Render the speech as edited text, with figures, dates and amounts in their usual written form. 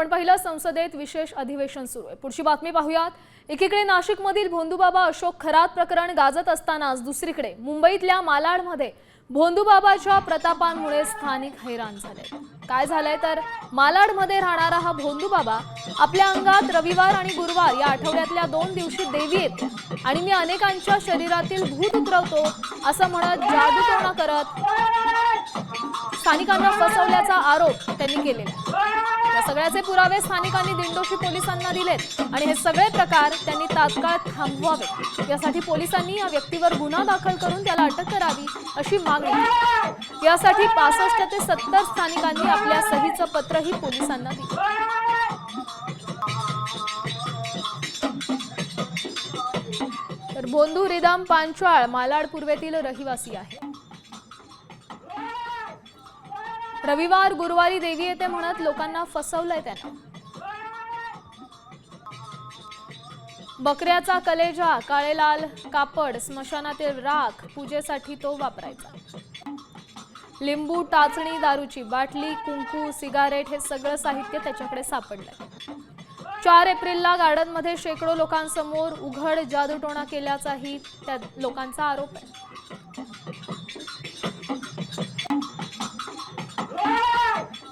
पण पहिलं संसदेत विशेष अधिवेशन सुरू आहे। पुढची बातमी पाहूयात। एकीकडे नाशिकमधील भोंदूबाबा अशोक खरात प्रकरण गाजत असतानाच दुसरीकडे मुंबईतल्या मालाडमध्ये भोंदूबाबाच्या प्रतापांमुळे स्थानिक हैराण झाले। काय झालंय तर मालाडमध्ये राहणारा हा भोंदूबाबा आपल्या अंगात रविवार आणि गुरुवार या आठवड्यातल्या 2 दिवशी देवी येते आणि मी अनेकांच्या शरीरातील भूत उतरवतो असं म्हणत जादूटोणा करत स्थानिकांना फसवल्याचा आरोप त्यांनी केलेला। या सगळ्याचे पुरावे स्थानिकांनी दिंडोशी पोलिसांना दिलेत आणि हे सगळे प्रकार त्यांनी तात्काळ थांबवावे यासाठी पोलिसांनी या व्यक्तीवर गुन्हा दाखल करून त्याला अटक करावी अशी मागणी केली। यासाठी 65 ते 70 स्थानिकांनी आपल्या सहीचं पत्रही पोलिसांना दिलं। तर भोंदू रिदाम पांचाळ मालाड पूर्वेतील रहिवासी आहे। रविवार गुरुवारी देवी येते म्हणत लोकांना फसवलंय त्यानं। बकऱ्याचा कलेजा, काळेलाल कापड, स्मशानातील राख पूजेसाठी तो वापरायचा। लिंबू, टाचणी, दारूची बाटली, कुंकू, सिगारेट हे सगळं साहित्य त्याच्याकडे सापडलंय। 4 एप्रिलला गार्डनमध्ये शेकडो लोकांसमोर उघड जादूटोणा केल्याचाही त्या लोकांचा आरोप आहे।